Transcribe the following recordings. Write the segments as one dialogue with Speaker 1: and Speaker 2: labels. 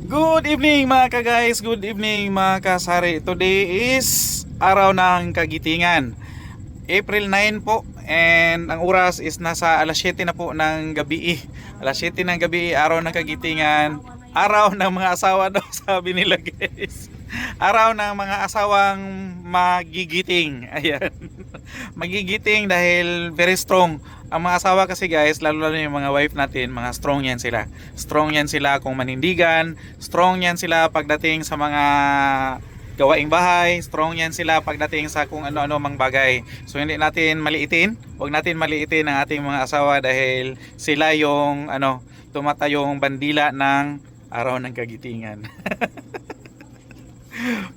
Speaker 1: Good evening mga ka-guys, good evening mga kasari. Today is araw ng Kagitingan, April 9 po, and ang oras is nasa alas 7 na po ng gabi. Alas 7 ng gabi, araw ng Kagitingan, araw ng mga asawa daw sabi nila guys. Araw ng mga asawang magigiting. Ayan. Magigiting dahil very strong. Ang mga asawa kasi guys, lalo yung mga wife natin, mga strong yan sila. Strong yan sila kung manindigan, strong yan sila pagdating sa mga gawaing bahay, strong yan sila pagdating sa kung ano-ano mang bagay. So hindi natin maliitin, huwag natin maliitin ang ating mga asawa dahil sila yung tumatayong bandila ng araw ng Kagitingan.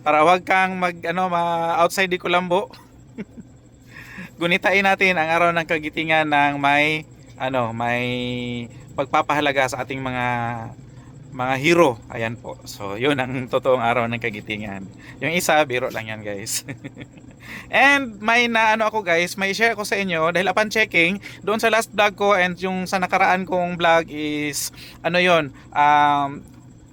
Speaker 1: Para wag kang outside di Colombo. Gunitain natin ang araw ng Kagitingan ng may pagpapahalaga sa ating mga hero. Ayan po. So, yun ang totoong araw ng Kagitingan. Yung isa, biro lang yan, guys. And may ako guys, may share ko sa inyo dahil upon checking doon sa last vlog ko and yung sa nakaraan kong vlog is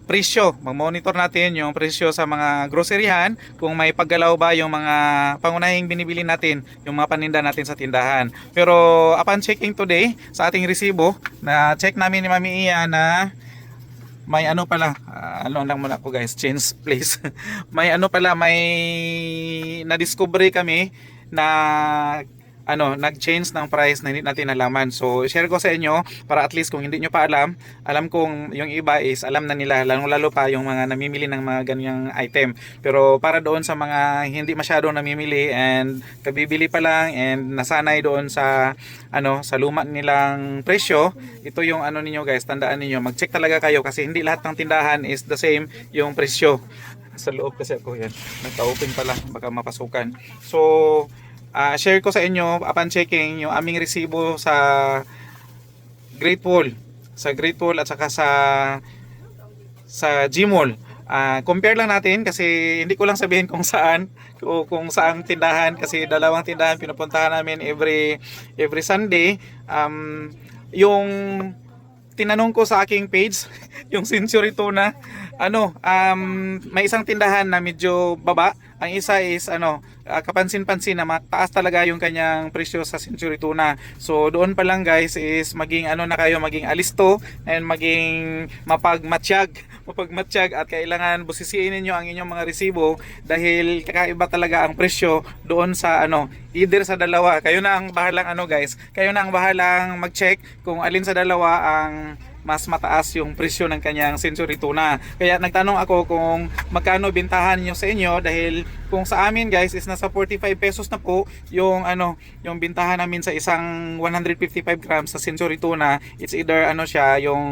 Speaker 1: presyo. Mag-monitor natin yung presyo sa mga groceryhan kung may paggalaw ba yung mga pangunahing binibili natin, yung mga paninda natin sa tindahan. Pero upon checking today sa ating resibo, na check namin ni Mami Iya na may lang muna ako guys, change place. May na-discovery kami na nag-change ng price na hindi natin nalaman. So, share ko sa inyo para at least kung hindi nyo pa alam kong yung iba is alam na nila, lalo pa yung mga namimili ng mga ganyang item. Pero para doon sa mga hindi masyadong namimili and kabibili pa lang and nasanay doon sa sa luma nilang presyo, ito yung ninyo guys, tandaan niyo, mag-check talaga kayo kasi hindi lahat ng tindahan is the same yung presyo. Sa loob kasi ako yan, nagka-open pala, baka mapasukan. So, share ko sa inyo upon checking yung aming resibo sa Great Wall at saka sa Gmall. Compare lang natin kasi hindi ko lang sabihin kung saang tindahan kasi dalawang tindahan pinupuntahan namin every Sunday. Yung tinanong ko sa aking page yung Century Tuna, may isang tindahan na medyo baba, ang isa is kapansin-pansin na mataas talaga yung kanyang presyo sa Century Tuna. So doon pa lang guys is maging maging alisto and maging mapagmatsyag at kailangan busisiin niyo ang inyong mga resibo dahil kakaiba talaga ang presyo doon sa either sa dalawa. Kayo na ang bahalang kayo na ang bahalang mag-check kung alin sa dalawa ang mas mataas yung presyo ng kanyang Century Tuna. Kaya nagtanong ako kung magkano bintahan niyo sa inyo dahil kung sa amin guys is nasa 45 pesos na po yung yung bintahan namin sa isang 155 grams sa Century Tuna. It's either siya yung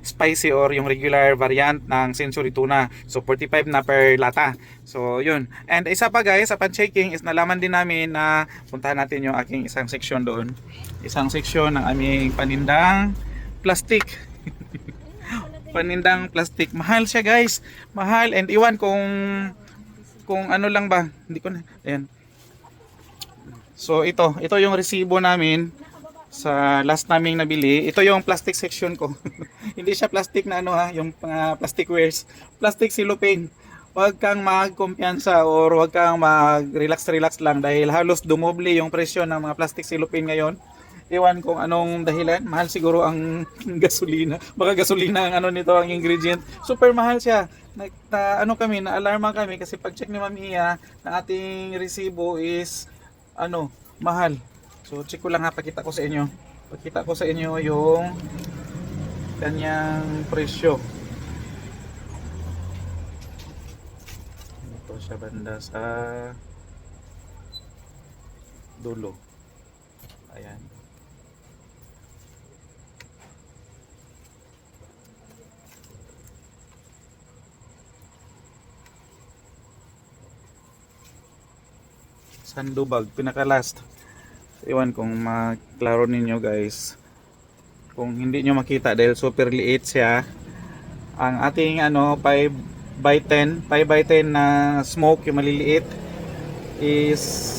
Speaker 1: spicy or yung regular variant ng Century Tuna. So 45 na per lata. So yun. And isa pa guys, upon checking is nalaman din namin na puntahan natin yung aking isang section doon. Isang section ng aming panindang plastic. Panindang plastic. Mahal siya guys. Mahal. And iwan kung lang ba. Hindi ko na. Ayan. So ito yung resibo namin sa last naming nabili. Ito yung plastic section ko. Hindi siya plastic na yung plastic wares. Plastic cellophane. Huwag kang magkumpiyansa or huwag kang mag-relax lang dahil halos dumoble yung presyo ng mga plastic cellophane ngayon. Iwan kung anong dahilan. Mahal siguro ang gasolina. Baka gasolina ang nito, ang ingredient. Super mahal siya. Naalarma kami kasi pag-check ni Mami Iya na ating resibo is mahal. So check ko lang pakita ko sa inyo. Pakita ko sa inyo yung kanyang presyo. Ito siya banda sa dulo. Ayan. Sandubag, pinaka last. Iwan kung maklaro ninyo guys. Kung hindi nyo makita dahil super liit siya. Ang ating 5x10 na smoke yung maliliit is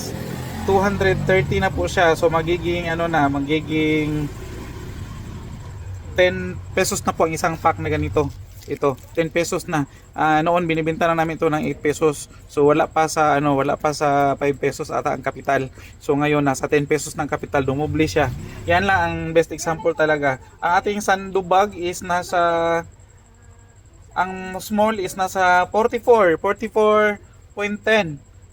Speaker 1: 230 na po siya. So magiging magiging 10 pesos na po ang isang pack na ganito. ito 10 pesos na. Noon binibenta na namin ito ng 8 pesos. So wala pa sa 5 pesos ata ang kapital. So ngayon nasa 10 pesos ng kapital, dumoble siya. Yan lang ang best example talaga. Ang ating sandubag is ang small is nasa 44.10,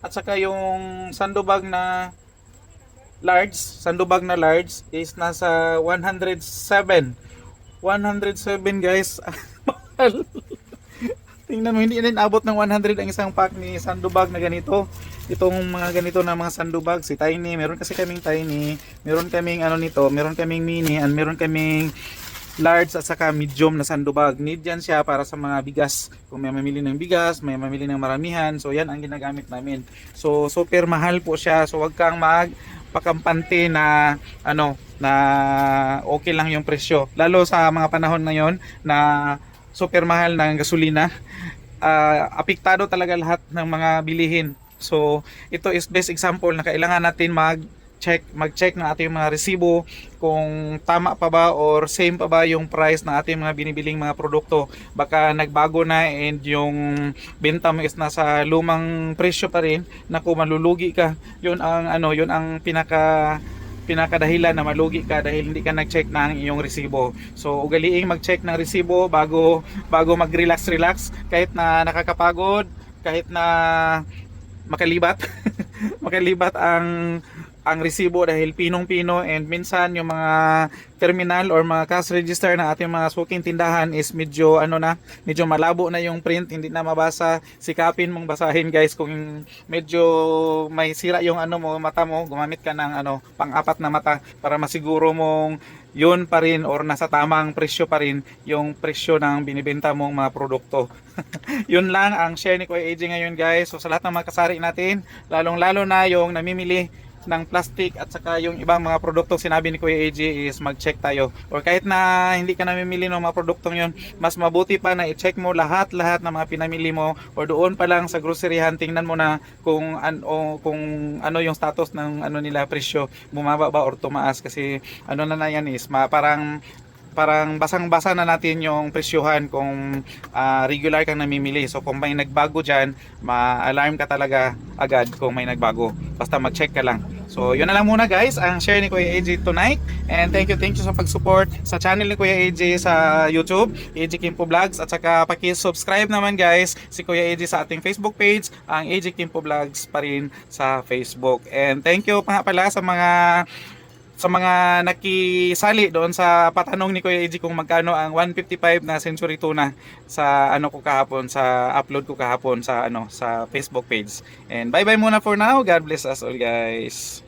Speaker 1: at saka yung sandubag na large is nasa 107 guys. Mahal. Tingnan mo, hindi rin abot ng 100 ang isang pack ni sandubag na ganito. Itong mga ganito na mga sandubag, si Tiny, meron kasi kaming Tiny, meron kaming meron kaming mini, and meron kaming large at saka medium na sandubag. Need yan siya para sa mga bigas. Kung may mamili ng bigas, may mamili ng maramihan, so yan ang ginagamit namin. So super mahal po siya. So wag kang magpakampante na na okay lang yung presyo. Lalo sa mga panahon ngayon na super mahal ng gasolina. Apektado talaga lahat ng mga bilihin. So ito is best example na kailangan natin mag-check ng ating mga resibo kung tama pa ba or same pa ba yung price ng ating mga binibiling mga produkto. Baka nagbago na and yung benta mo is nasa lumang presyo pa rin, naku, malulugi ka. Yun ang pinakadahilan na malugi ka dahil hindi ka nag-check ng iyong resibo. So ugaliing mag-check ng resibo bago mag-relax kahit na nakakapagod, kahit na makalibat makalibat ang resibo dahil pinong-pino, and minsan yung mga terminal or mga cash register na ating mga suking tindahan is medyo malabo na yung print, hindi na mabasa. Sikapin mong basahin guys. Kung medyo may sira yung mata mo, gumamit ka ng pang-apat na mata para masiguro mong yun pa rin or nasa tamang presyo pa rin yung presyo ng binibenta mong mga produkto. Yun lang ang share ni Kuya AJ ngayon guys. So sa lahat ng mga kasari natin, lalong-lalo na yung namimili ng plastic at saka yung ibang mga produktong sinabi ni Kuya AJ is mag-check tayo. Or kahit na hindi ka namimili ng mga produktong yun, mas mabuti pa na i-check mo lahat ng mga pinamili mo, or doon pa lang sa groceryhan tingnan mo na kung ano yung status ng nila presyo, bumaba ba or tumaas, kasi na yan is parang basang-basa na natin yung presyohan kung regular kang namimili. So kung may nagbago dyan, ma-alarm ka talaga agad kung may nagbago. Basta mag-check ka lang. So yun na lang muna guys, ang share ni Kuya AJ tonight. And thank you sa pag-support sa channel ni Kuya AJ sa YouTube, AJ Kimpo Vlogs. At saka paki-subscribe naman guys si Kuya AJ sa ating Facebook page, ang AJ Kimpo Vlogs pa rin sa Facebook. And thank you pa nga pala sa mga nakisali doon sa patanong ni Kuya AJ kung magkano ang 155 na Century Tuna sa upload ko kahapon sa Facebook page. And bye bye muna for now. God bless us all guys.